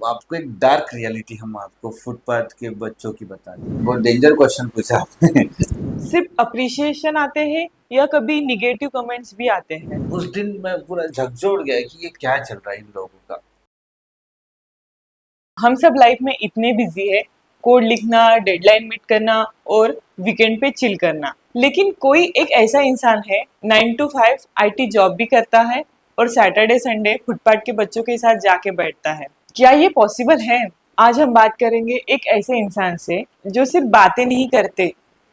आपको एक dark reality हम आपको फुटपाथ के बच्चों की बता दें। बहुत डेंजर क्वेश्चन पूछा आपने। सिर्फ अप्रिशिएशन आते हैं या कभी निगेटिव कमेंट्स भी आते हैं? उस दिन मैं पूरा झकझोर गया कि ये क्या चल रहा है इन लोगों का। हम सब लाइफ में इतने बिजी है, कोड लिखना, डेडलाइन मीट करना और वीकेंड पे चिल करना। लेकिन कोई एक ऐसा इंसान है 9 to 5 आईटी जॉब भी करता है और सैटरडे संडे फुटपाथ के बच्चों के साथ जाके बैठता है। क्या ये पॉसिबल है? आज हम बात करेंगे एक ऐसे इंसान से जो सिर्फ बातें नहीं करते,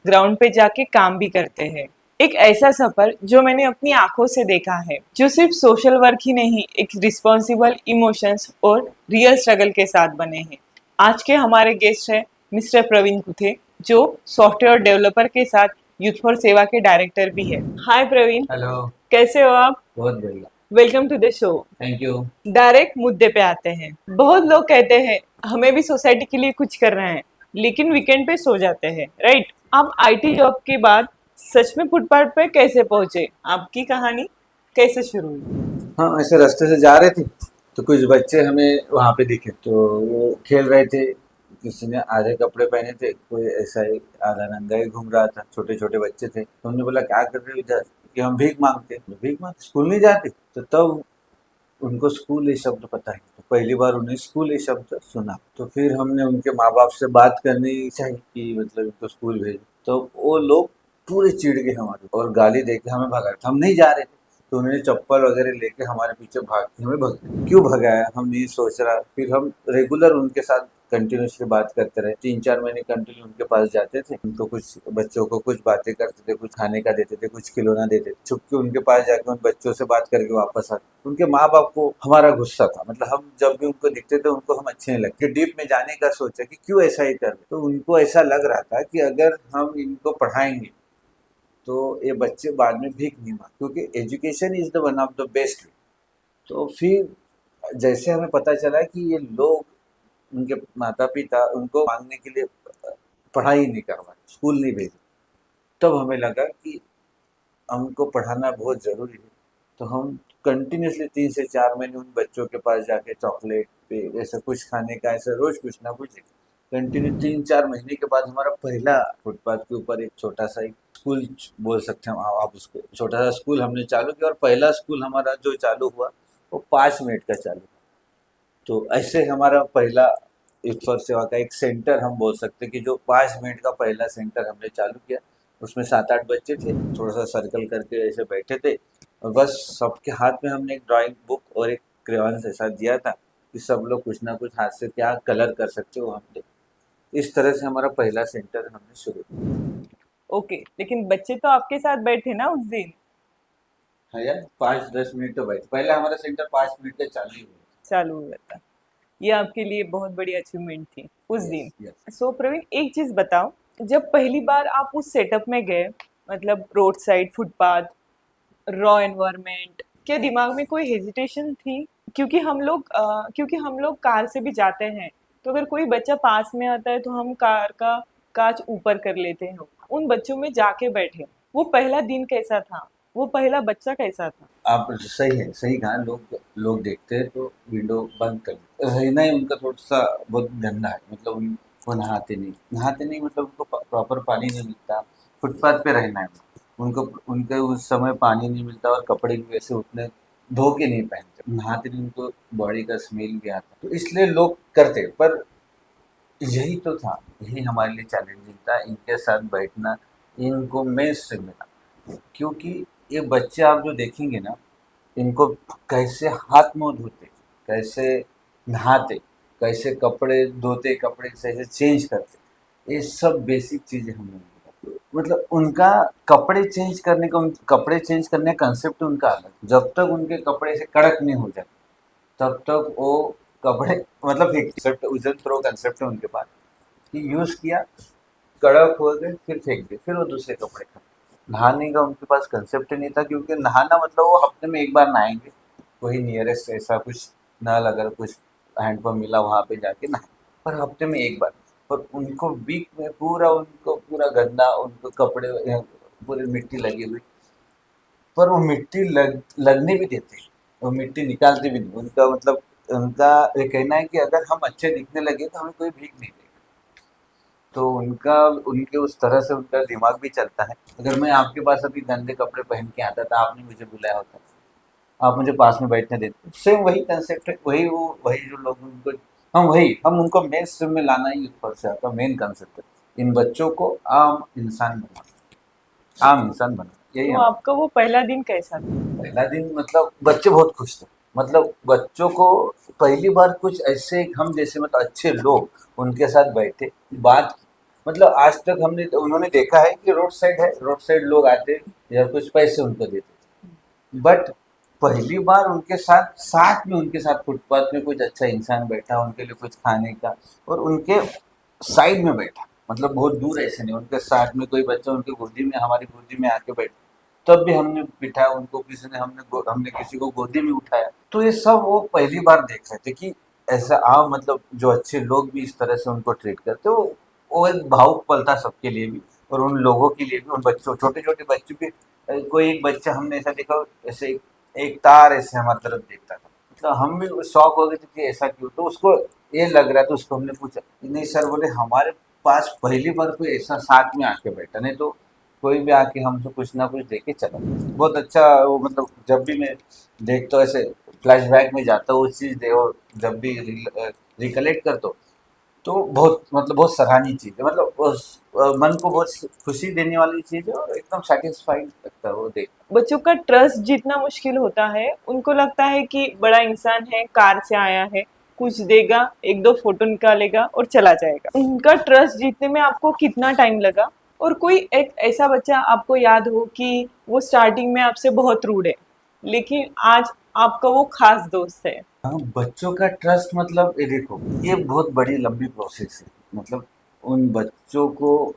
ग्राउंड पे जाके काम भी करते हैं। एक ऐसा सफर जो मैंने अपनी आंखों से देखा है, जो सिर्फ सोशल वर्क ही नहीं, एक रिस्पॉन्सिबल इमोशंस और रियल स्ट्रगल के साथ बने हैं। आज के हमारे गेस्ट हैं मिस्टर प्रवीण कुथे, जो सॉफ्टवेयर डेवलपर के साथ यूथ फॉर सेवा के डायरेक्टर भी है। Hi Praveen, hello. कैसे हो आप? बहुत बढ़िया। Welcome to the show. Thank you. Direct मुद्दे पे आते हैं। बहुत लोग कहते हैं हमें भी सोसाइटी के लिए कुछ करना है, लेकिन वीकेंड पे सो जाते हैं, राइट? आप आईटी जॉब के बाद सच में फुटपाथ पे कैसे पहुंचे? आपकी कहानी कैसे शुरू हुई? हाँ, ऐसे रास्ते से जा रहे थे तो कुछ बच्चे हमें वहाँ पे दिखे, तो वो खेल रहे थे। किसी ने आधे कपड़े पहने थे, कोई ऐसा ही आधा नंगा ही घूम रहा था। छोटे छोटे बच्चे थे, तो हमने बोला क्या कर रहे हो इधर? कि हम भीख मांगते हैं। भीख मांगते स्कूल नहीं जाते? तो तब उनको स्कूल ये शब्द पता है, तो पहली बार उन्हें स्कूल ये शब्द सुना। तो फिर हमने उनके माँ बाप से बात करनी चाहिए कि मतलब इनको स्कूल भेजो। तो वो लोग पूरे चिढ़ गए हमारे और गाली दे के हमें भगा हम नहीं जा रहे थे। तो उन्होंने चप्पल वगैरह लेके हमारे पीछे भाग के हमें भगाया। क्यों भगाया हम नहीं सोच रहा। फिर हम रेगुलर उनके साथ कंटिन्यूसली बात करते रहे। 3-4 महीने कंटिन्यू उनके पास जाते थे। उनको कुछ बच्चों को कुछ बातें करते थे, कुछ खाने का देते थे, कुछ खिलौना देते थे। छुप के उनके पास जाके उन बच्चों से बात करके वापस आते। उनके माँ बाप को हमारा गुस्सा था, मतलब हम जब भी उनको दिखते थे उनको हम अच्छे नहीं लगते। डीप में जाने का सोचा कि क्यों ऐसा ही कर रहे। तो उनको ऐसा लग रहा था कि अगर हम इनको पढ़ाएंगे तो ये बच्चे बाद में भीख नहीं मांगे, क्योंकि education is the one of the best way. तो फिर जैसे हमें पता चला कि ये लोग, उनके माता पिता उनको मांगने के लिए पढ़ाई नहीं करवा, स्कूल नहीं भेजे, तब हमें लगा कि हमको पढ़ाना बहुत ज़रूरी है। तो हम कंटिन्यूसली 3 से 4 महीने उन बच्चों के पास जाके चॉकलेट पे ऐसा कुछ खाने का, ऐसा रोज कुछ ना कुछ कंटिन्यू 3-4 महीने के बाद हमारा पहला फुटपाथ के ऊपर एक छोटा सा एक स्कूल बोल सकते हैं आप उसको, छोटा सा स्कूल हमने चालू किया। और पहला स्कूल हमारा जो चालू हुआ वो 5 मिनट का चालू हुआ। तो ऐसे हमारा पहला ईश्वर सेवा का एक सेंटर हम बोल सकते हैं कि जो 5 मिनट का पहला सेंटर हमने चालू किया। उसमें 7-8 बच्चे थे, थोड़ा सा सर्कल करके ऐसे बैठे थे और बस सबके हाथ में हमने एक ड्राइंग बुक और एक क्रेयॉन्स ऐसा दिया था कि सब लोग कुछ ना कुछ हाथ से क्या कलर कर सकते हो हमने। इस तरह से हमारा पहला सेंटर हमने शुरू किया। ओके, लेकिन बच्चे तो आपके साथ बैठे ना उस दिन? हाँ यार, 5-10 मिनट तो बैठे। पहला हमारा सेंटर 5 मिनट का चालू ही हुआ। चालू हुआ था। ये आपके लिए बहुत बड़ी अचीवमेंट थी उस यस दिन। यस। सो प्रवीण, एक चीज बताओ, जब पहली बार आप उस सेटअप में गए, मतलब road side footpath, raw environment, क्या दिमाग में कोई हेजिटेशन थी? क्योंकि हम लोग कार से भी जाते हैं, तो अगर कोई बच्चा पास में आता है तो हम कार का कांच ऊपर कर लेते हैं। उन बच्चों में जाके बैठे, वो पहला दिन कैसा था? वो पहला बच्चा कैसा था? आप सही है, सही कहा। लोग लोग देखते हैं तो विंडो बंद कर देते। रहना ही उनका थोड़ा सा बहुत गंदा है, मतलब उनको नहाते नहीं मतलब उनको प्रॉपर पानी नहीं मिलता। फुटपाथ पे रहना है उनको। उनके उस समय पानी नहीं मिलता और कपड़े भी वैसे उतने धो के नहीं पहनते, नहाते नहीं, उनको बॉडी का स्मेल भी आता, तो इसलिए लोग करते। पर यही तो था, यही हमारे लिए चैलेंजिंग था इनके साथ बैठना, इनको मेन स्ट्रीम में। क्योंकि ये बच्चे आप जो देखेंगे ना, इनको कैसे हाथ मुंह धोते, कैसे नहाते, कैसे कपड़े धोते, कपड़े कैसे चेंज करते, ये सब बेसिक चीज़ें हम लोगों को बताते। मतलब उनका कपड़े चेंज करने का, कपड़े चेंज करने का कंसेप्ट उनका अलग। जब तक उनके कपड़े से कड़क नहीं हो जाते तब तक वो कपड़े मतलब एक कंसेप्ट, उजन थ्रो कंसेप्ट है उनके पास कि यूज़ किया, कड़क हो गए, फिर फेंक दिए, फिर वो दूसरे कपड़े खरीद। नहाने का उनके पास कंसेप्ट ही नहीं था, क्योंकि नहाना मतलब वो हफ्ते में एक बार नहाएंगे। वही नियरेस्ट ऐसा कुछ नल अगर कुछ हैंडपम्प मिला वहाँ पे जाके नहाए, पर हफ्ते में एक बार। और उनको वीक में पूरा, उनको पूरा गंदा, उनको कपड़े पूरी मिट्टी लगी हुई। पर वो मिट्टी लगने भी देते हैं, वो मिट्टी निकालते भी नहीं। उनका मतलब उनका ये कहना है कि अगर हम अच्छे दिखने लगे तो हमें कोई भीख नहीं देगा। तो उनका उनके उस तरह से उनका दिमाग भी चलता है। अगर मैं आपके पास अभी गंदे कपड़े पहन के आता था, आपने मुझे बुलाया होता, आप मुझे पास में बैठने देते, सेम वही कंसेप्ट है, वही जो लोग उनको हम उनको मेन स्ट्रीम में लाना ही ऊपर से आपका मेन कंसेप्ट है। इन बच्चों को आम इंसान बनाना, यही तो हमारा आपका वो पहला दिन कैसा था? पहला दिन। मतलब बच्चे बहुत खुश थे। मतलब बच्चों को पहली बार कुछ ऐसे हम जैसे मतलब अच्छे लोग उनके साथ बैठे, बात की। मतलब आज तक हमने उन्होंने देखा है कि रोड साइड लोग आते या कुछ पैसे उनको देते, बट पहली बार उनके साथ साथ में उनके साथ फुटपाथ में कुछ अच्छा इंसान बैठा, उनके लिए कुछ खाने का, और उनके साइड में बैठा। मतलब बहुत दूर ऐसे नहीं, उनके साथ में कोई बच्चा उनकी गोदी में, हमारी गोदी में आके बैठा, तब भी हमने बिठाया उनको, किसी ने हमने किसी को गोदी में उठाया। तो ये सब वो पहली बार देख रहे थे कि ऐसा मतलब जो अच्छे लोग भी इस तरह से उनको ट्रीट करते, वो एक भावुक पल था सबके लिए भी, और उन लोगों के लिए भी, उन बच्चों, छोटे छोटे बच्चों के। कोई एक बच्चा हमने ऐसा देखा, ऐसे एक तार ऐसे हमारी तरफ देखता था। मतलब हम भी शौक हो गए थे कि ऐसा क्यों, तो उसको ये लग रहा था, उसको हमने पूछा, नहीं सर, बोले हमारे पास पहली बार कोई ऐसा साथ में आके बैठा, नहीं तो कोई भी आके हमसे कुछ ना कुछ देके चला। बहुत अच्छा वो, मतलब जब भी मैं देखता हूँ ऐसे फ्लैशबैक में जाता हूँ उस चीज़ दे, और जब भी रिकलेक्ट करता हूँ, तो बहुत मतलब बहुत सराहनीय चीज़ है। मतलब उस मन को बहुत खुशी देने वाली चीज़ है, और एकदम सेटिस्फाइड लगता है वो देख। बच्चों का ट्रस्ट जीतना मुश्किल होता है। उनको लगता है कि बड़ा इंसान है, कार से आया है, कुछ देगा, एक दो फोटो निकालेगा और चला जाएगा। उनका ट्रस्ट जीतने में आपको कितना टाइम लगा? और कोई एक ऐसा बच्चा आपको याद हो कि वो स्टार्टिंग में आपसे बहुत रूड है, लेकिन आज आपका वो खास दोस्त है? हाँ, बच्चों का ट्रस्ट, मतलब ये देखो, ये बहुत बड़ी लंबी प्रोसेस है। मतलब उन बच्चों को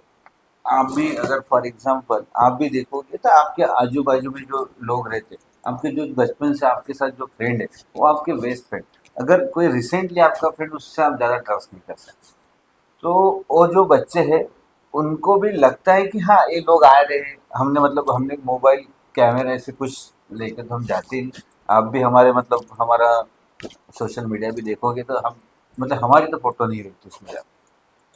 आप भी, अगर फॉर एग्जांपल आप भी देखोगे तो आपके आजू बाजू में जो लोग रहते, आपके जो बचपन से आपके साथ जो फ्रेंड है, वो आपके बेस्ट फ्रेंड। अगर कोई रिसेंटली आपका फ्रेंड, उससे आप ज़्यादा ट्रस्ट नहीं कर सकते। तो वो जो बच्चे हैं, उनको भी लगता है कि हाँ, ये लोग आ रहे हैं, हमने मतलब हमने मोबाइल कैमरे से कुछ लेकर तो हम जाते ही नहीं। आप भी हमारे मतलब हमारा सोशल मीडिया भी देखोगे तो हम मतलब हमारी तो फोटो नहीं रहती उसमें।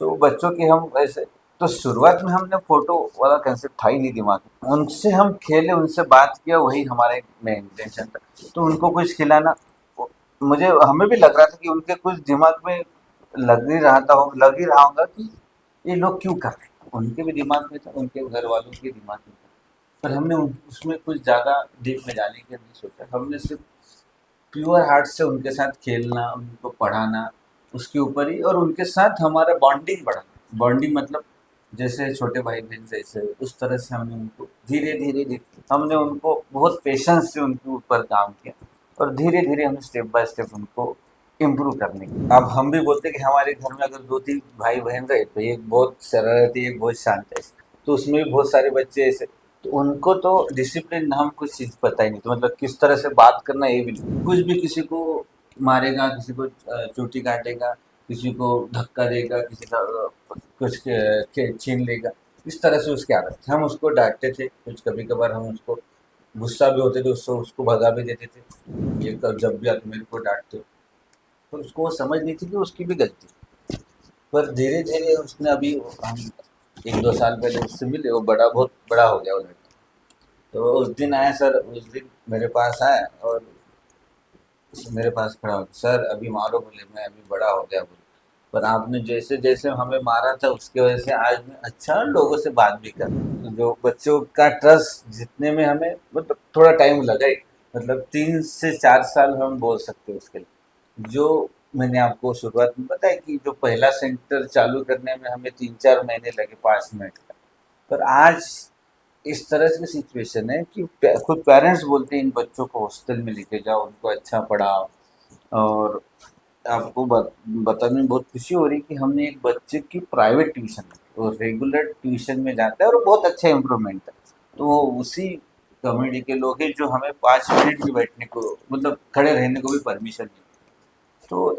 तो बच्चों की हम ऐसे, तो शुरुआत में हमने फोटो वाला कंसेप्ट था ही नहीं दिमाग में। उनसे हम खेले, उनसे बात किया, वही हमारे मेन इंटेंशन था। तो उनको कुछ खिलाना, मुझे हमें भी लग रहा था कि उनके कुछ दिमाग में लग ही रहा होगा कि ये लोग क्यों कर रहे हैं। उनके भी दिमाग में था, उनके घर वालों के दिमाग में था। पर हमने उसमें कुछ ज़्यादा डीप में जाने की नहीं सोचा। हमने सिर्फ प्योर हार्ट से उनके साथ खेलना, उनको पढ़ाना, उसके ऊपर ही, और उनके साथ हमारा बॉन्डिंग बढ़ाना। बॉन्डिंग मतलब जैसे छोटे भाई बहन जैसे, उस तरह से हमने उनको धीरे धीरे धीरे, हमने उनको बहुत पेशेंस से उनके ऊपर काम किया, और धीरे धीरे हमने स्टेप बाय स्टेप उनको इम्प्रूव करने की। अब हम भी बोलते हैं कि हमारे घर में अगर दो तीन भाई बहन रहे, तो एक बहुत शरारती, एक बहुत शांत है, तो उसमें भी बहुत सारे बच्चे ऐसे। तो उनको तो डिसिप्लिन नाम कुछ चीज़ पता ही नहीं, तो मतलब किस तरह से बात करना ये भी नहीं। कुछ भी किसी को मारेगा, किसी को चोटी काटेगा, किसी को धक्का देगा, किसी का कुछ छीन लेगा, इस तरह से उसकी आदत थी। हम उसको डांटते थे, कुछ कभी कभार हम उसको गुस्सा भी होते थे, उसको उसको भगा भी देते थे, ये कर, जब भी आप मेरे को डांटते हो। तो उसको वो समझ नहीं थी कि उसकी भी गलती। पर धीरे धीरे उसने, अभी हम एक दो साल पहले उससे मिले, वो बहुत बड़ा हो गया वो लड़का। तो उस दिन आया सर, उस दिन मेरे पास आया, और मेरे पास खड़ा हो, सर अभी मारो, बोले मैं अभी बड़ा हो गया बोले, पर आपने जैसे जैसे हमें मारा था उसकी वजह से आज मैं अच्छा लोगों से बात भी कर। तो जो बच्चों का ट्रस्ट जितने में हमें मतलब थोड़ा टाइम लगा ही, मतलब 3 से 4 साल हम बोल सकते हैं उसके लिए। जो मैंने आपको शुरुआत में बताया कि जो पहला सेंटर चालू करने में हमें 3-4 महीने लगे, 5 मिनट का। पर आज इस तरह की सिचुएशन है कि खुद पेरेंट्स बोलते हैं इन बच्चों को हॉस्टल में लेके जाओ, उनको अच्छा पढ़ाओ। और आपको बताने में बहुत खुशी हो रही कि हमने एक बच्चे की प्राइवेट ट्यूशन, वो रेगुलर ट्यूशन में जाता है, और वो बहुत अच्छा इम्प्रूवमेंट है। तो वो उसी कम्युनिटी के लोग हैं जो हमें 5 मिनट भी बैठने को, मतलब खड़े रहने को भी परमिशन नहीं। तो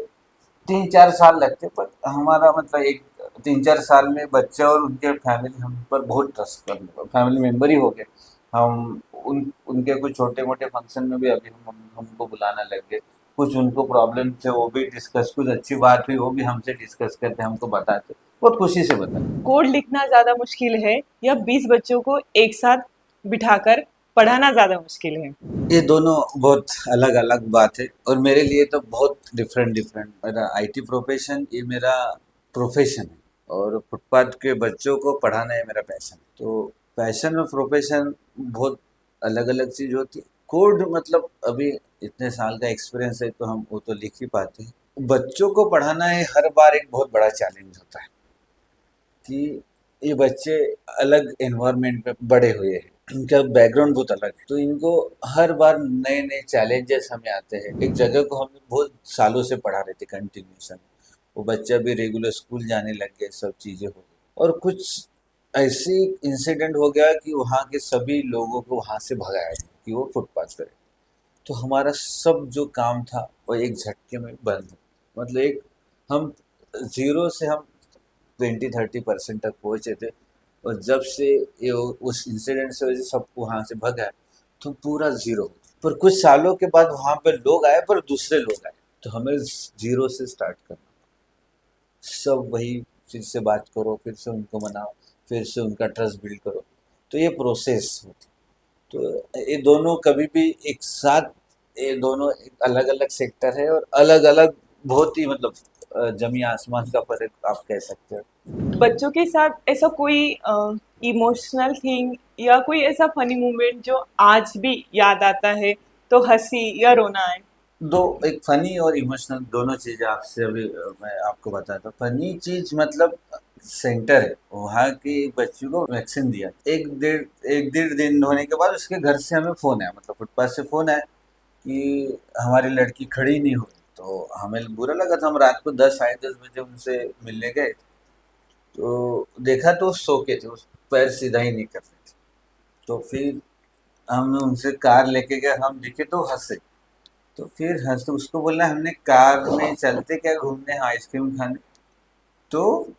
3-4 साल लगते, पर हमारा मतलब एक 3-4 साल में बच्चे और उनके फैमिली हम पर बहुत ट्रस्ट कर, फैमिली मेम्बर ही हो गए हम। उनके कुछ छोटे मोटे फंक्शन में भी अभी हम हमको बुलाना लग गए। कुछ उनको प्रॉब्लम थे वो भी डिस्कस, कुछ अच्छी बात हुई वो भी हमसे डिस्कस करते, हमको बताते, बहुत खुशी से बताते। कोड लिखना ज्यादा मुश्किल है या 20 बच्चों को एक साथ बिठाकर पढ़ाना ज्यादा मुश्किल है? ये दोनों बहुत अलग अलग बात है और मेरे लिए तो बहुत डिफरेंट डिफरेंट। मेरा आईटी प्रोफेशन ये मेरा प्रोफेशन है और फुटपाथ के बच्चों को पढ़ाना है मेरा पैशन। तो पैशन और प्रोफेशन बहुत अलग अलग चीज़ होती है। कोड मतलब अभी इतने साल का एक्सपीरियंस है तो हम वो तो लिख ही पाते हैं। बच्चों को पढ़ाना है हर बार एक बहुत बड़ा चैलेंज होता है कि ये बच्चे अलग एनवायरनमेंट में बड़े हुए हैं, इनका बैकग्राउंड बहुत अलग है, तो इनको हर बार नए नए चैलेंजेस हमें आते हैं। एक जगह को हम बहुत सालों से पढ़ा रहे थे कंटिन्यूशन, वो बच्चा भी रेगुलर स्कूल जाने लग गए, सब चीज़ें हो गई और कुछ ऐसी इंसिडेंट हो गया कि वहाँ के सभी लोगों को वहाँ से भगाया गया कि वो फुटपाथ करे। तो हमारा सब जो काम था वो एक झटके में बंद हो, मतलब एक हम ज़ीरो से हम 20-30% तक पहुँचे थे और जब से ये उस इंसिडेंट से वजह से सबको वहाँ से भगाया तो पूरा ज़ीरो। पर कुछ सालों के बाद वहाँ पे लोग आए पर दूसरे लोग आए तो हमें ज़ीरो से स्टार्ट करना, सब वही फिर से बात करो, फिर से उनको मनाओ, फिर से उनका ट्रस्ट बिल्ड करो, तो ये प्रोसेस होती। तो ये दोनों कभी भी एक साथ, ये दोनों एक अलग अलग सेक्टर है और अलग अलग बहुत ही मतलब जमी आसमान का फर्क आप कह सकते हो। बच्चों के साथ ऐसा कोई इमोशनल थिंग या कोई ऐसा फनी मोमेंट जो आज भी याद आता है तो हंसी या रोना है? दो, एक फनी और इमोशनल दोनों चीज़ें आपसे अभी मैं आपको बताता हूँ। फनी चीज़ मतलब सेंटर है, वहाँ की बच्ची को वैक्सीन दिया, एक डेढ़ दिन होने के बाद उसके घर से हमें फ़ोन आया, मतलब फुटपाथ से फ़ोन आया कि हमारी लड़की खड़ी नहीं हुई। तो हमें बुरा लगा था, हम रात को 10 साढ़े 10 बजे उनसे मिलने गए तो देखा तो वो सो के थे, उस पैर सीधा ही नहीं कर रहे थे। तो फिर हमने उनसे कार लेके गए, हम दिखे तो हंसे, तो फिर हंस तो उसको बोलना हमने कार में चलते क्या घूमने आइसक्रीम खाने। तो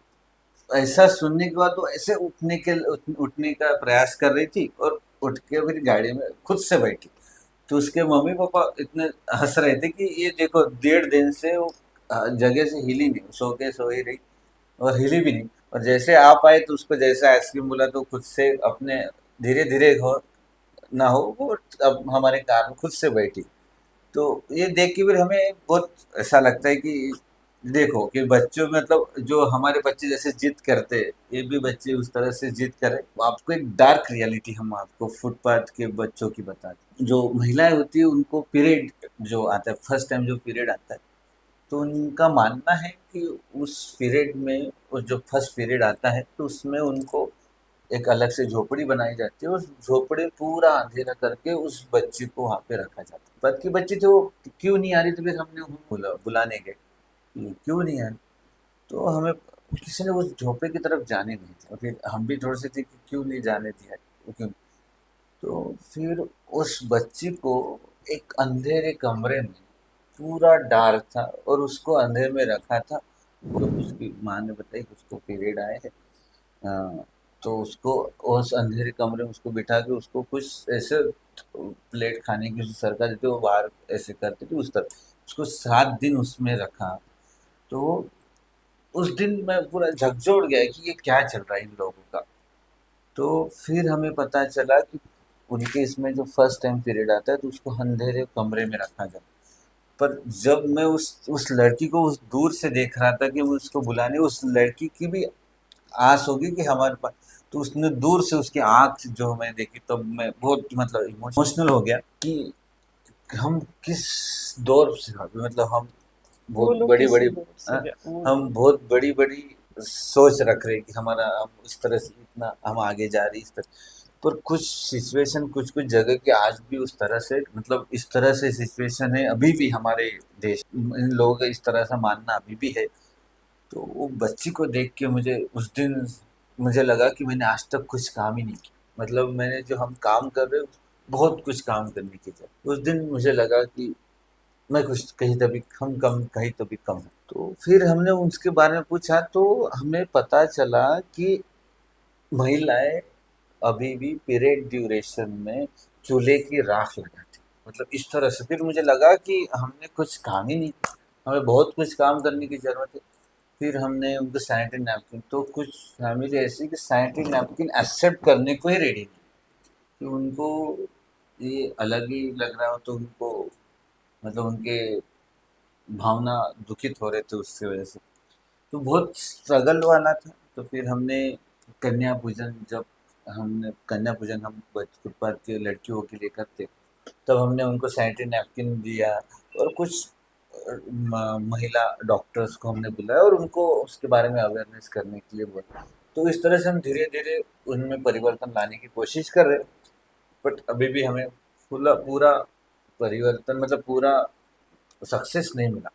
ऐसा सुनने के बाद वो ऐसे उठने का प्रयास कर रही थी और उठ के फिर गाड़ी में खुद से बैठी। तो उसके मम्मी पापा इतने हंस रहे थे कि ये देखो 1.5 दिन से वो जगह से हिली नहीं, सो के सो ही रही और हिली भी नहीं। और जैसे आप आए तो उसको जैसे आइसक्रीम बोला तो खुद से अपने धीरे धीरे हो ना हो वो अब हमारे कार में खुद से बैठी। तो ये देख के फिर हमें बहुत ऐसा लगता है कि देखो कि बच्चों मतलब जो हमारे बच्चे जैसे जिद करते हैं ये भी बच्चे उस तरह से जिद करें। आपको एक डार्क रियलिटी हम आपको फुटपाथ के बच्चों की बताते हैं। जो महिलाएं होती है उनको पीरियड जो आता है, फर्स्ट टाइम जो पीरियड आता है, तो उनका मानना है कि उस पीरियड में उस जो फर्स्ट पीरियड आता है तो उसमें उनको एक अलग से झोपड़ी बनाई जाती है, उस झोपड़ी पूरा अंधेरा करके उस बच्ची को वहाँ पे रखा जाता है। बद की बच्ची थी वो क्यों नहीं आ रही, तो फिर हमने बुलाने गए कि क्यों नहीं आ रही, तो हमें किसी ने उस झोपड़े की तरफ जाने नहीं दिया और फिर हम भी थोड़े से थे कि क्यों नहीं जाने दिया, क्यों। तो फिर उस बच्ची को एक अंधेरे कमरे में, पूरा डार्क था और उसको अंधेरे में रखा था। तो उसकी माँ ने बताई कि उसको पीरियड आए हैं। हाँ, तो उसको उस अंधेरे कमरे में उसको बिठा के उसको कुछ ऐसे प्लेट खाने की सरका देते वो बाहर ऐसे करते थे उस तरह उसको 7 दिन उसमें रखा। तो उस दिन मैं पूरा झकझोर गया कि ये क्या चल रहा है इन लोगों का। तो फिर हमें पता चला कि उनके इसमें जो फर्स्ट टाइम पीरियड आता है तो उसको अंधेरे कमरे में रखा जाता है। पर जब मैं उस लड़की को उस दूर से देख रहा था कि वो उसको बुलाने, उस लड़की की भी आस होगी कि हमारे पास, तो उसने दूर से उसकी आँख जो मैं देखी तब मैं बहुत मतलब इमोशनल हो गया कि हम किस दौर से अभी मतलब हम वो बहुत लोग बड़ी किसी बड़ी दूर से वो हम बहुत बड़ी बड़ी सोच रख रहे हैं कि हमारा हम इस तरह से इतना हम आगे जा रहे हैं इस तरह। पर कुछ सिचुएशन कुछ कुछ जगह की आज भी उस तरह से मतलब इस तरह से सिचुएशन है अभी भी हमारे देश, इन लोगों का इस तरह से मानना अभी भी है। तो वो बच्ची को देख के मुझे उस दिन मुझे लगा कि मैंने आज तक कुछ काम ही नहीं किया, मतलब मैंने जो हम काम कर रहे हैं बहुत कुछ काम करने की जगह उस दिन मुझे लगा कि मैं कुछ कहीं तभी हम कम कहीं तो भी कम है। तो फिर हमने उसके बारे में पूछा तो हमें पता चला कि महिलाएं अभी भी पीरियड ड्यूरेशन में चूल्हे की राख लगाती, मतलब इस तरह से फिर मुझे लगा कि हमने कुछ काम ही नहीं, हमें बहुत कुछ काम करने की ज़रूरत है। फिर हमने उनको सैनिटरी नैपकिन, तो कुछ फैमिली ऐसी कि सैनिटरी नैपकिन एक्सेप्ट करने को ही रेडी नहीं, कि उनको ये अलग ही लग रहा हो, तो उनको मतलब उनके भावना दुखित हो रहे थे उसकी वजह से। तो बहुत स्ट्रगल वाला था। तो फिर हमने कन्या पूजन, जब हमने कन्या पूजन हम फुटपाथ के लड़कियों के लिए करते, तब हमने उनको सैनिटरी नैपकिन दिया, और कुछ महिला डॉक्टर्स को हमने बुलाया और उनको उसके बारे में अवेयरनेस करने के लिए बोला। तो इस तरह से हम धीरे धीरे उनमें परिवर्तन लाने की कोशिश कर रहे हैं। बट अभी भी हमें पूरा पूरा परिवर्तन मतलब पूरा सक्सेस नहीं मिला।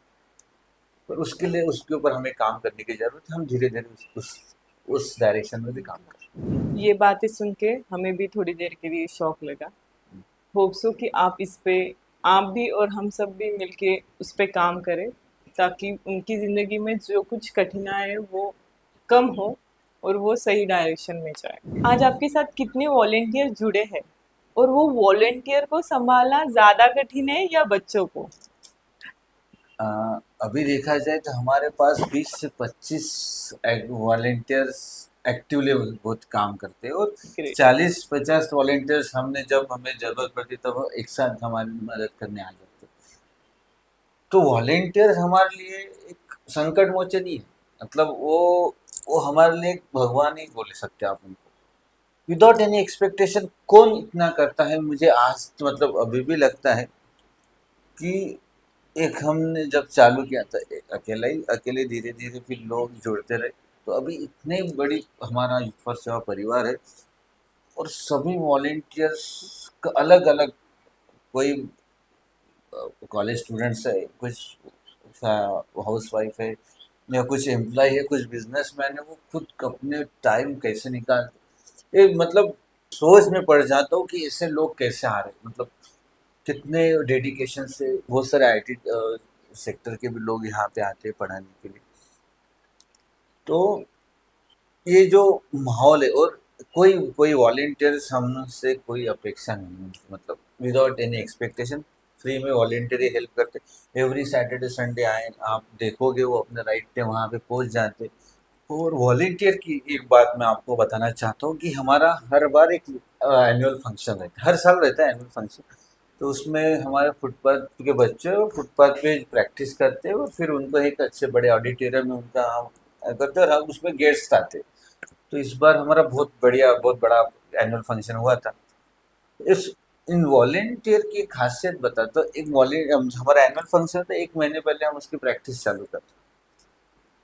पर उसके लिए उसके ऊपर हमें काम करने की ज़रूरत है। हम धीरे धीरे उस डायरेक्शन में भी काम कर रहे ये बातें सुन के हमें भी थोड़ी देर के लिए शौक लगा। होप सो कि आप इस पे, आप भी और हम सब भी मिलके उस पे काम करें, ताकि उनकी ज़िंदगी में जो कुछ कठिनाई है वो कम हो और वो सही डायरेक्शन में जाए। आज आपके साथ कितने वॉलेंटियर जुड़े हैं, और वो वॉलेंटियर को संभालना ज़्यादा कठिन है या बच्चों को? अभी देखा जाए तो हमारे पास 20 से 25 वॉलेंटियर्स एक्टिवली बहुत काम करते हैं, और ग्रेट। 40-50 वॉलेंटियर्स हमने जब हमें ज़रूरत पड़ती तब वो एक साथ हमारी मदद करने आ जाते। तो वॉलेंटियर हमारे लिए एक संकट मोचन ही है। मतलब वो हमारे लिए एक भगवान ही बोल सकते हैं आप उनको, विदाउट एनी एक्सपेक्टेशन। कौन इतना करता है, मुझे आज तो मतलब अभी भी लगता है कि एक हमने जब चालू किया था एक अकेला ही, अकेले धीरे धीरे फिर लोग जुड़ते रहे, तो अभी इतने बड़ी हमारा युवा सेवा परिवार है, और सभी वॉलेंटियर्स का अलग अलग, कोई कॉलेज स्टूडेंट्स है, कुछ हाउस वाइफ है, या कुछ एम्प्लॉय है, कुछ बिजनेसमैन है, वो खुद अपने टाइम कैसे निकालते, ये मतलब सोच में पड़ जाता हूँ कि ऐसे लोग कैसे आ रहे हैं। मतलब कितने डेडिकेशन से बहुत सारे आईटी सेक्टर के भी लोग यहाँ पे आते हैं पढ़ाने के लिए। तो ये जो माहौल है, और कोई कोई वॉलेंटियर्स हमसे कोई अपेक्षा नहीं है, मतलब विदाउट एनी एक्सपेक्टेशन फ्री में वॉलेंटरी हेल्प करते। एवरी सैटरडे संडे आए आप देखोगे वो अपने राइट पे वहाँ पे पहुँच जाते। और वॉलेंटियर की एक बात मैं आपको बताना चाहता हूँ कि हमारा हर बार एक एनुअल फंक्शन रहता है, हर साल रहता है एनुअल फंक्शन। तो उसमें हमारे फुटपाथ के बच्चे फुटपाथ पे प्रैक्टिस करते हैं, और फिर उनको एक अच्छे बड़े ऑडिटोरियम में उनका करते हैं, और हम उसमें गेस्ट आते हैं। तो इस बार हमारा बहुत बढ़िया बहुत बड़ा एनुअल फंक्शन हुआ था। इस इन वॉलेंटियर की एक खासियत बता, तो एक वॉलेंटियर हमारा एनुअल फंक्शन था, 1 महीने पहले हम उसकी प्रैक्टिस चालू करते।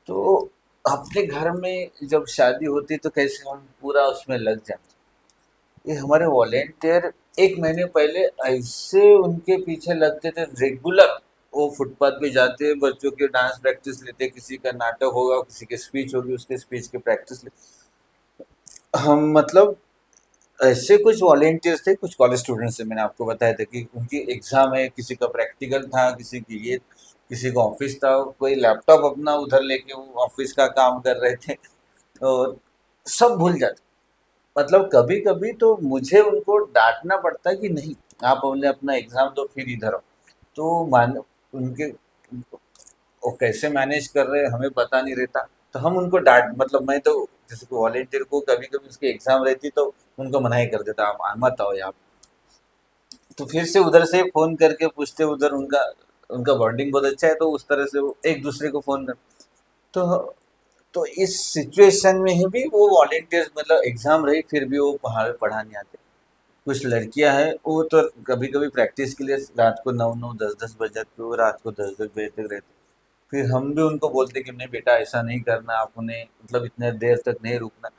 तो अपने घर में जब शादी होती तो कैसे हम पूरा उसमें लग जाते, ये हमारे वॉलेंटियर 1 महीने पहले ऐसे उनके पीछे लगते थे रेगुलर। वो फुटपाथ पे जाते, बच्चों के डांस प्रैक्टिस लेते, किसी का नाटक होगा, किसी की स्पीच होगी, उसके स्पीच की प्रैक्टिस ले। हम मतलब ऐसे कुछ वॉलेंटियर्स थे, कुछ कॉलेज स्टूडेंट्स थे, मैंने आपको बताया था कि उनकी एग्जाम है, किसी का प्रैक्टिकल था, किसी की ये, किसी का ऑफिस था, कोई लैपटॉप अपना उधर लेके वो ऑफिस का काम कर रहे थे, और सब भूल जाते। मतलब कभी कभी तो मुझे उनको डांटना पड़ता है कि नहीं, आप पहले अपना एग्जाम दो फिर इधर आओ। तो मान उनके वो कैसे मैनेज कर रहे हैं हमें पता नहीं रहता। तो हम उनको डांट मतलब मैं तो जैसे कि वॉलेंटियर को कभी कभी उसकी एग्जाम रहती तो उनको मना ही कर देता, आप मत आओ यहाँ। तो फिर से उधर से फोन करके पूछते, उधर उनका उनका बॉन्डिंग बहुत अच्छा है, तो उस तरह से वो एक दूसरे को फोन कर। तो तो इस सिचुएशन में ही भी वो वॉलेंटियर्स मतलब एग्जाम रही फिर भी वो वहाँ पे पढ़ाने आते। कुछ लड़कियां हैं वो तो कभी कभी प्रैक्टिस के लिए रात को 9-9 10-10 बजे तक, वो रात को 10-10 बजे तक रहते। फिर हम भी उनको बोलते कि नहीं बेटा ऐसा नहीं करना, आप उन्हें मतलब इतने देर तक नहीं रुकना।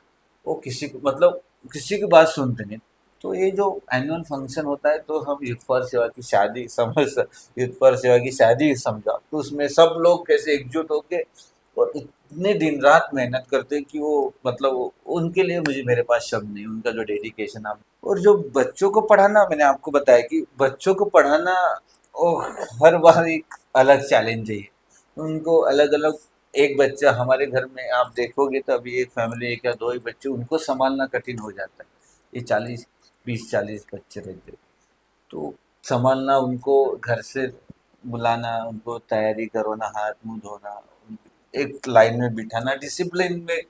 वो किसी को मतलब किसी की बात सुनते नहीं। तो ये जो एनुअल फंक्शन होता है, तो हम यूथ फॉर सेवा की शादी समझ, यूथ फॉर सेवा की शादी समझा, तो उसमें सब लोग कैसे एकजुट होके और इतने दिन रात मेहनत करते हैं कि वो मतलब उनके लिए मुझे मेरे पास शब्द नहीं, उनका जो डेडिकेशन आप। और जो बच्चों को पढ़ाना, मैंने आपको बताया कि बच्चों को पढ़ाना ओ हर बार एक अलग चैलेंज है। उनको अलग अलग, एक बच्चा हमारे घर में आप देखोगे तो अभी एक फैमिली एक या दो ही बच्चे, उनको संभालना कठिन हो जाता है। ये 40 20 40 बच्चे रहते हैं। तो संभालना, उनको घर से बुलाना, उनको तैयारी करवाना, हाथ मुंह धोना, एक लाइन में बिठाना, डिसिप्लिन में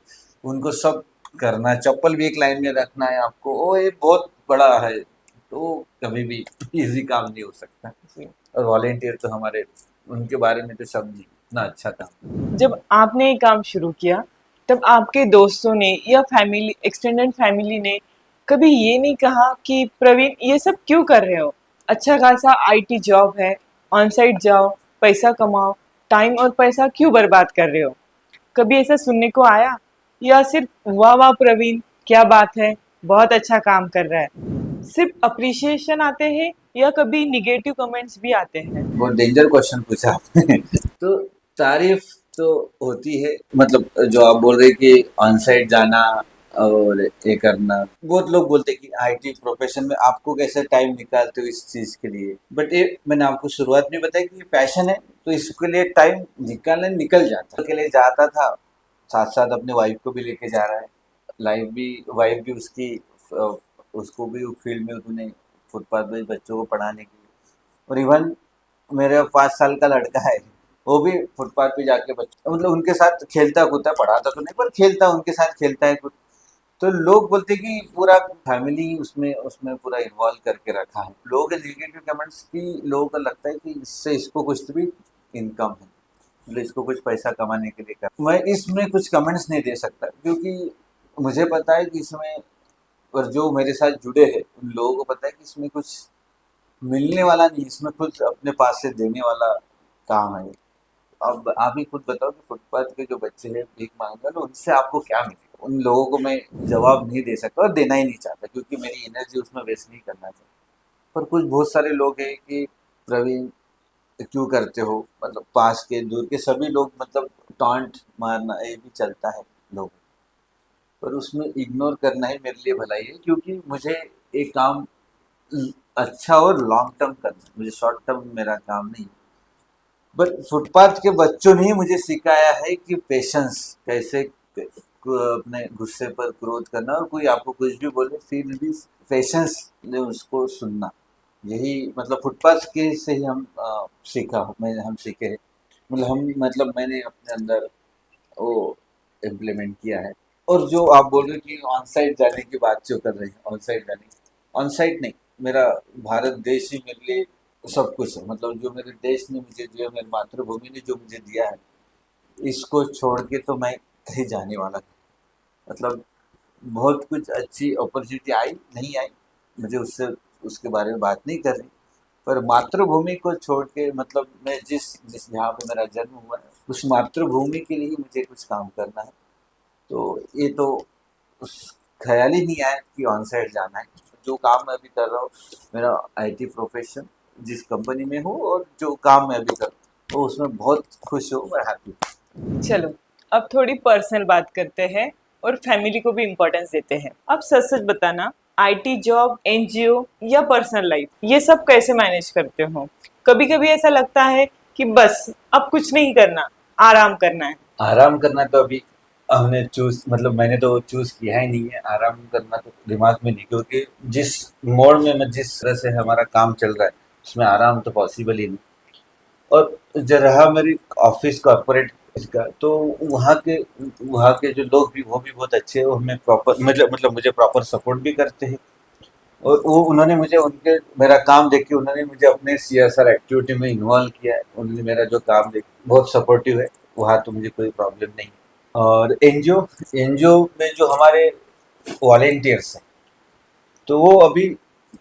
उनको सब करना, चप्पल भी एक लाइन में रखना है आपको, वो ये बहुत बड़ा है, तो कभी भी इजी काम नहीं हो सकता। जी। और वॉलेंटियर तो हमारे, उनके बारे में तो सब नहीं, इतना अच्छा काम। जब आपने ये काम शुरू किया, तब आपके दोस्तों ने या फैमिली, एक्सटेंडेड फैमिली ने कभी ये नहीं कहा कि प्रवीण ये सब क्यों कर रहे हो? अच्छा खासा आईटी जॉब है, ऑन साइट जाओ, पैसा कमाओ, टाइम और पैसा क्यों बर्बाद कर रहे हो? कभी ऐसा सुनने को आया, या सिर्फ वाह वाह प्रवीण क्या बात है, बहुत अच्छा काम कर रहा है, सिर्फ अप्रिसिएशन आते हैं या कभी निगेटिव कमेंट्स भी आते हैं? बहुत डेंजर क्वेश्चन पूछा आपने। तो तारीफ तो होती है, मतलब जो आप बोल रहे कि ऑन साइट जाना और ये करना, बहुत लोग बोलते हैं कि आईटी प्रोफेशन में आपको कैसे टाइम निकालते हो इस चीज के लिए, बट ये मैंने आपको शुरुआत में बताया कि ये पैशन है, तो इसके लिए टाइम निकालने निकल जाता है। के लिए जाता था, साथ साथ अपने वाइफ को भी लेके जा रहा है, वाइफ भी उसकी उसको भी फील्ड में उन्हें फुटपाथ पे बच्चों को पढ़ाने की, और इवन मेरे 5 साल का लड़का है, वो भी फुटपाथ पे जाके बच्चे, मतलब उनके साथ खेलता कूदता, पढ़ाता तो नहीं पर खेलता, उनके साथ खेलता है कुछ। तो लोग बोलते कि पूरा फैमिली उसमें उसमें पूरा इन्वॉल्व करके रखा है। लोगों के नेगेटिव कमेंट्स की, लोगों को लगता है कि इससे इसको कुछ भी इनकम है, मतलब इसको कुछ पैसा कमाने के लिए कर। मैं इसमें कुछ कमेंट्स नहीं दे सकता, क्योंकि मुझे पता है कि इसमें, और जो मेरे साथ जुड़े हैं उन लोगों को पता है कि इसमें कुछ मिलने वाला नहीं, इसमें खुद अपने पास से देने वाला काम है। अब आप ही खुद बताओ कि फुटपाथ के जो बच्चे हैं, भीख मांगने वाले, उनसे आपको क्या मिलेगा? उन लोगों को मैं जवाब नहीं दे सकता और देना ही नहीं चाहता, क्योंकि मेरी एनर्जी उसमें वेस्ट नहीं करना चाहता। पर कुछ बहुत सारे लोग हैं कि प्रवीण क्यों करते हो, मतलब पास के दूर के सभी लोग, मतलब टॉन्ट मारना ये भी चलता है लोग, पर उसमें इग्नोर करना ही मेरे लिए भलाई है, क्योंकि मुझे एक काम अच्छा और लॉन्ग टर्म करना है, मुझे शॉर्ट टर्म मेरा काम नहीं। बट फुटपाथ के बच्चों ने ही मुझे सिखाया है कि पेशेंस कैसे, अपने गुस्से पर क्रोध करना, और कोई आपको कुछ भी बोले फिर भी पेशेंस ने उसको सुनना। यही मतलब फुटपाथ के से ही हम सीखा, मैं हम सीखे हैं, मतलब मैंने अपने अंदर वो इम्प्लीमेंट किया है। और जो आप बोल रहे हो कि ऑन साइड जाने की बात जो कर रहे हैं, ऑन साइड जाने, ऑन साइड नहीं, मेरा भारत देश ही मेरे लिए सब कुछ है, मतलब जो मेरे देश ने मुझे दिया, मेरी मातृभूमि ने जो मुझे दिया है, इसको छोड़ के तो मैं कहीं जाने वाला नहीं। मतलब बहुत कुछ अच्छी अपॉर्चुनिटी आई नहीं आई, मुझे उससे उसके बारे में बात नहीं कर रही, पर मातृभूमि को छोड़ के, मतलब मैं जिस जिस जहाँ पे मेरा जन्म हुआ है, उस मातृभूमि के लिए ही मुझे कुछ काम करना है। तो ये तो उस ख्याल ही नहीं आया कि ऑन साइड जाना है। जो काम मैं अभी कर रहा हूँ, मेरा आईटी प्रोफेशन, जिस कंपनी में हूँ और जो काम मैं अभी कर रहा हूँ, तो उसमें बहुत खुश हूँ, मैं हैप्पी हूँ। चलो, अब थोड़ी पर्सनल बात करते हैं और फैमिली को भी इम्पोर्टेंस देते हैं। अब सच सच बताना, आईटी जॉब, एनजीओ या पर्सनल लाइफ, ये सब कैसे मैनेज करते हो? कभी कभी ऐसा लगता है कि बस अब कुछ नहीं करना, आराम करना है। आराम करना तो अभी हमने चूज, मतलब मैंने तो चूज किया ही नहीं है आराम करना, तो दिमाग में नहीं, क्योंकि जिस मोड़ में मैं, जिस तरह से हमारा काम चल रहा है, उसमें आराम तो पॉसिबल ही नहीं। और जो रहा मेरी ऑफिस कॉर्पोरेट का, तो वहाँ के वहाँ के जो लोग भी, वो भी बहुत अच्छे हैं, वो हमें प्रॉपर, मतलब मुझे प्रॉपर सपोर्ट भी करते हैं। और वो उन्होंने मुझे, उनके मेरा काम देख के उन्होंने मुझे अपने सीएसआर एक्टिविटी में इन्वॉल्व किया है, उन्होंने मेरा जो काम देख बहुत सपोर्टिव है, वहाँ तो मुझे कोई प्रॉब्लम नहीं। और एनजीओ एनजीओ में जो हमारे वॉलेंटियर्स हैं, तो वो अभी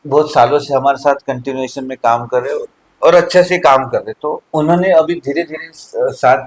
बहुत सालों से हमारे साथ कंटिन्यूएशन में काम कर रहे हो और अच्छे से काम कर रहे, तो उन्होंने अभी धीरे धीरे साथ,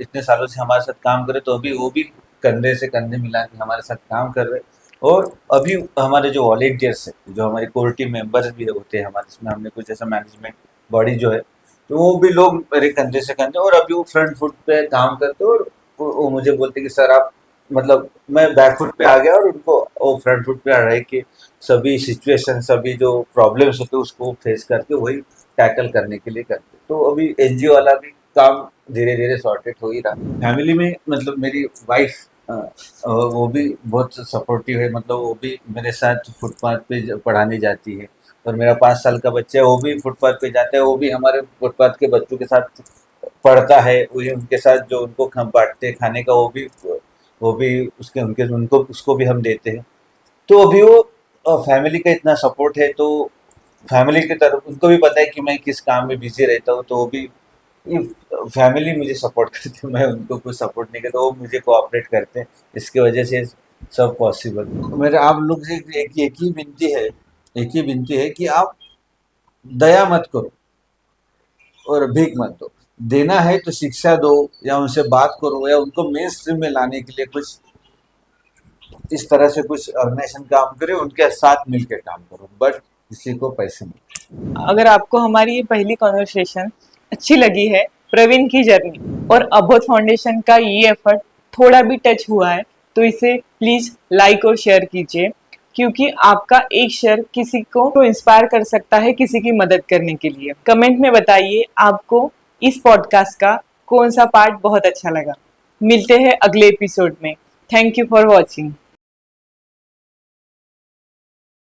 इतने सालों से हमारे साथ काम करे, तो अभी वो भी कंधे से कंधे मिला के हमारे साथ काम कर रहे। और अभी हमारे जो वॉलेंटियर्स है, जो हमारे कोर टीम मेंबर्स भी होते हैं हमारे, इसमें हमने कुछ ऐसा मैनेजमेंट बॉडी जो है, तो वो भी लोग मेरे कंधे से कंधे, और अभी वो फ्रंट फुट पे काम करते हैं, और वो मुझे बोलते कि सर आप, मतलब मैं बैक फुट पे आ गया, और उनको वो फ्रंट फुट पे रह के सभी सिचुएशन, सभी जो प्रॉब्लम्स होते हैं उसको फेस करके वही टैकल करने के लिए करते। तो अभी एनजीओ वाला भी काम धीरे धीरे सॉर्टेड हो ही रहा। फैमिली में मतलब मेरी वाइफ, वो भी बहुत सपोर्टिव है, मतलब वो भी मेरे साथ फुटपाथ पे पढ़ाने जाती है, और मेरा 5 साल का बच्चा है, वो भी फुटपाथ पे जाता है, वो भी हमारे फुटपाथ के बच्चों के साथ पढ़ता है, वही उनके साथ जो उनको हम बांटते हैं खाने का, वो भी उसके उनके उनको उसको भी हम देते हैं। तो अभी वो फैमिली का इतना सपोर्ट है, तो फैमिली की तरफ उनको भी पता है कि मैं किस काम में बिजी रहता हूँ, तो वो भी फैमिली मुझे सपोर्ट करती है, मैं उनको कुछ सपोर्ट नहीं करता, वो मुझे कोऑपरेट करते हैं, इसकी वजह से सब पॉसिबल। मेरे आप लोग से एक ही विनती है कि आप दया मत करो और भीख मत दो। देना है तो शिक्षा दो, या उनसे बात करो, या उनको मेन स्ट्रीम में लाने के लिए कुछ इस तरह से कुछ ऑर्गेनाइजेशन काम करे, उनके साथ मिलकर काम करो, बट किसी को पैसे नहीं। अगर आपको हमारी ये पहली कॉन्वर्सेशन अच्छी लगी है, प्रवीण की जर्नी और अबोध फाउंडेशन का ये एफर्ट थोड़ा भी टच हुआ है, तो इसे प्लीज लाइक और शेयर कीजिए, क्योंकि आपका एक शेयर किसी को तो इंस्पायर कर सकता है किसी की मदद करने के लिए। कमेंट में बताइए आपको इस पॉडकास्ट का कौन सा पार्ट बहुत अच्छा लगा। मिलते हैं अगले एपिसोड में। Thank you for watching.